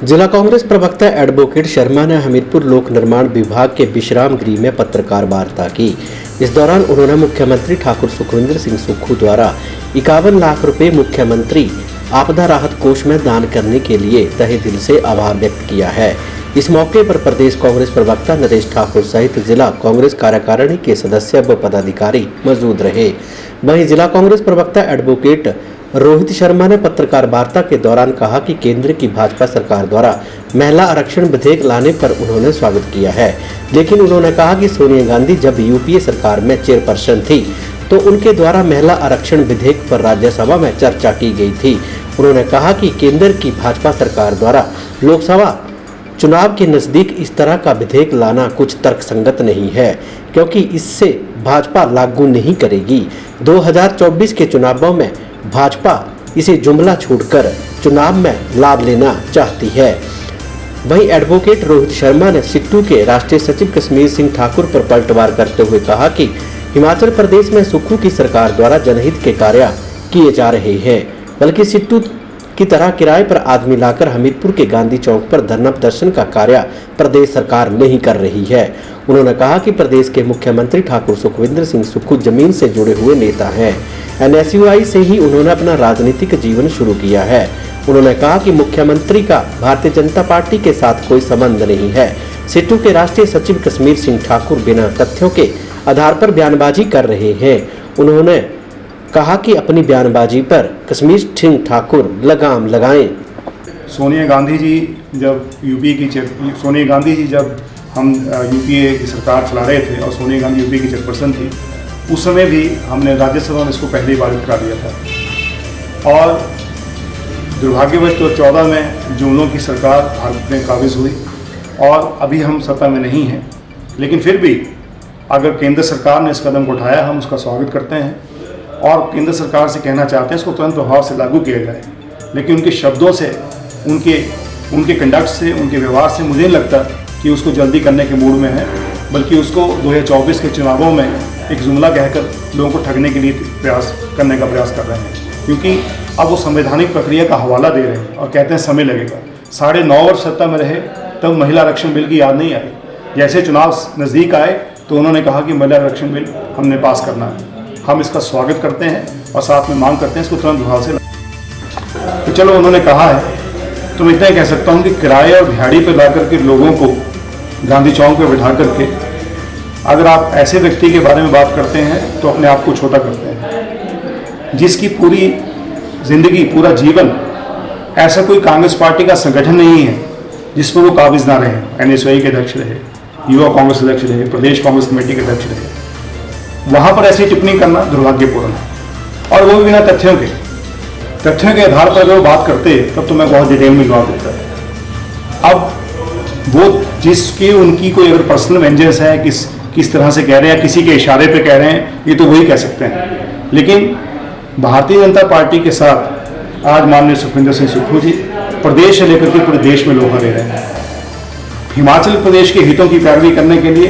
जिला कांग्रेस प्रवक्ता एडवोकेट शर्मा ने हमीरपुर लोक निर्माण विभाग के विश्राम गृह में पत्रकार वार्ता की। इस दौरान उन्होंने मुख्यमंत्री ठाकुर सुखविंदर सिंह सुक्खू द्वारा 51 लाख रुपए मुख्यमंत्री आपदा राहत कोष में दान करने के लिए तहे दिल से आभार व्यक्त किया है। इस मौके पर प्रदेश कांग्रेस प्रवक्ता नरेश ठाकुर सहित जिला कांग्रेस कार्यकारिणी के सदस्य व पदाधिकारी मौजूद रहे। वहीं जिला कांग्रेस प्रवक्ता एडवोकेट रोहित शर्मा ने पत्रकार वार्ता के दौरान कहा कि केंद्र की भाजपा सरकार द्वारा महिला आरक्षण विधेयक लाने पर उन्होंने स्वागत किया है, लेकिन उन्होंने कहा कि सोनिया गांधी जब यूपीए सरकार में चेयरपर्सन थी तो उनके द्वारा महिला आरक्षण विधेयक पर राज्यसभा में चर्चा की गई थी। उन्होंने कहा कि केंद्र की भाजपा सरकार द्वारा लोकसभा चुनाव के नजदीक इस तरह का विधेयक लाना कुछ तर्कसंगत नहीं है, क्योंकि इससे भाजपा लागू नहीं करेगी। 2024 के चुनावों में भाजपा इसे जुमला छोड़कर चुनाव में लाभ लेना चाहती है। वहीं एडवोकेट रोहित शर्मा ने सिट्टू के राष्ट्रीय सचिव कश्मीर सिंह ठाकुर पर पलटवार करते हुए कहा कि हिमाचल प्रदेश में सुक्खू की सरकार द्वारा जनहित के कार्य किए जा रहे हैं, बल्कि सिट्टू की तरह किराए पर आदमी लाकर हमीरपुर के गांधी चौक पर धरना प्रदर्शन का कार्य प्रदेश सरकार नहीं कर रही है। उन्होंने कहा कि प्रदेश के मुख्यमंत्री ठाकुर सुखविंदर सिंह सुक्खू जमीन से जुड़े हुए नेता हैं। NSUI से ही उन्होंने अपना राजनीतिक जीवन शुरू किया है। उन्होंने कहा कि मुख्यमंत्री का भारतीय जनता पार्टी के साथ कोई संबंध नहीं है। सिट्टू के राष्ट्रीय सचिव कश्मीर सिंह ठाकुर बिना तथ्यों के आधार पर बयानबाजी कर रहे हैं। उन्होंने कहा कि अपनी बयानबाजी पर कश्मीर सिंह ठाकुर लगाम लगाएं। सोनिया गांधी जी जब हम यूपीए की सरकार चला रहे थे और सोनिया गांधी यूपीए की चेयरपर्सन थी, उस समय भी हमने राज्यसभा में इसको पहले ही पारित करा दिया था। और दुर्भाग्यवश 2014 में जुमलों की सरकार भारत में काबिज हुई और अभी हम सत्ता में नहीं हैं, लेकिन फिर भी अगर केंद्र सरकार ने इस कदम को उठाया, हम उसका स्वागत करते हैं और केंद्र सरकार से कहना चाहते हैं इसको तुरंत प्रभाव से लागू किया जाए। लेकिन उनके शब्दों से, उनके कंडक्ट से, उनके व्यवहार से मुझे नहीं लगता कि उसको जल्दी करने के मूड में है, बल्कि उसको 2024 के चुनावों में एक जुमला कहकर लोगों को ठगने के लिए प्रयास कर रहे हैं। क्योंकि अब वो संवैधानिक प्रक्रिया का हवाला दे रहे हैं और कहते हैं समय लगेगा। 9.5 वर्ष सत्ता में रहे तब महिला आरक्षण बिल की याद नहीं आई। जैसे चुनाव नज़दीक आए तो उन्होंने कहा कि महिला आरक्षण बिल हमने पास करना है। हम इसका स्वागत करते हैं और साथ में मांग करते हैं इसको तुरंत प्रभाव से। तो चलो, उन्होंने कहा है तो मैं इतना ही कह सकता हूँ कि किराए और दिहाड़ी पर ला करके लोगों को गांधी चौक पर बिठा करके अगर आप ऐसे व्यक्ति के बारे में बात करते हैं तो अपने आप को छोटा करते हैं, जिसकी पूरी जिंदगी, पूरा जीवन ऐसा कोई कांग्रेस पार्टी का संगठन नहीं है जिस पर वो काबिज ना रहे। NSUI के अध्यक्ष रहे, युवा कांग्रेस अध्यक्ष रहे, प्रदेश कांग्रेस कमेटी के अध्यक्ष रहे। वहाँ पर ऐसी टिप्पणी करना दुर्भाग्यपूर्ण है, और वो भी बिना तथ्यों के आधार पर अगर वो बात करते तब तो मैं बहुत डिटेल में जवाब देता। अब वो जिसकी उनकी कोई अगर पर्सनल वेंजेंस है, किस तरह से कह रहे हैं, किसी के इशारे पे कह रहे हैं, ये तो वही कह सकते हैं। लेकिन भारतीय जनता पार्टी के साथ आज माननीय सुखविंदर सिंह सुक्खू जी प्रदेश से लेकर के पूरे देश में लोहा दे रहे हैं। हिमाचल प्रदेश के हितों की पैरवी करने के लिए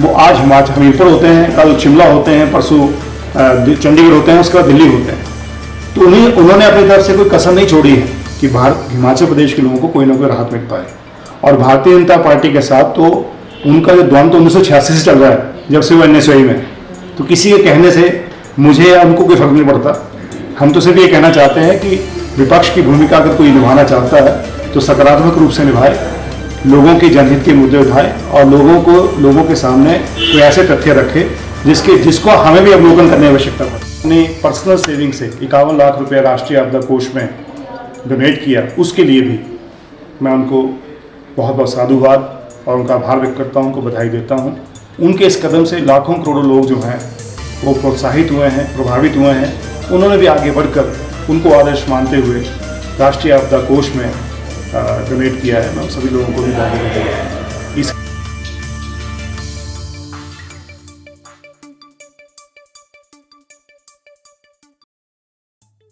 वो आज हमीरपुर होते हैं, कल शिमला होते हैं, परसों चंडीगढ़ होते हैं, उसके बाद दिल्ली होते हैं। तो उन्होंने अपनी तरफ से कोई कसर नहीं छोड़ी है कि हिमाचल प्रदेश के लोगों को कोई ना कोई राहत मिल पाए। और भारतीय जनता पार्टी के साथ तो उनका जो द्वंद्व तो 1986 से चल रहा है, जब से वो NSUI में। तो किसी के कहने से मुझे या उनको कोई फर्क नहीं पड़ता। हम तो सिर्फ ये कहना चाहते हैं कि विपक्ष की भूमिका अगर कोई निभाना चाहता है तो सकारात्मक रूप से निभाए, लोगों के जनहित के मुद्दे उठाए और लोगों के सामने कोई ऐसे तथ्य रखे जिसको हमें भी अवलोकन करने की आवश्यकता पड़े। अपनी पर्सनल सेविंग से 51 लाख रुपये राष्ट्रीय आपदा कोष में डोनेट किया, उसके लिए भी मैं उनको बहुत बहुत साधुवाद और उनका आभार व्यक्त करता हूँ, उनको बधाई देता हूँ। उनके इस कदम से लाखों करोड़ों लोग जो हैं वो प्रोत्साहित हुए हैं, प्रभावित हुए हैं। उन्होंने भी आगे बढ़कर उनको आदर्श मानते हुए राष्ट्रीय आपदा कोष में डोनेट किया है। मैं सभी लोगों को भी बहुत बधाई देता हूँ।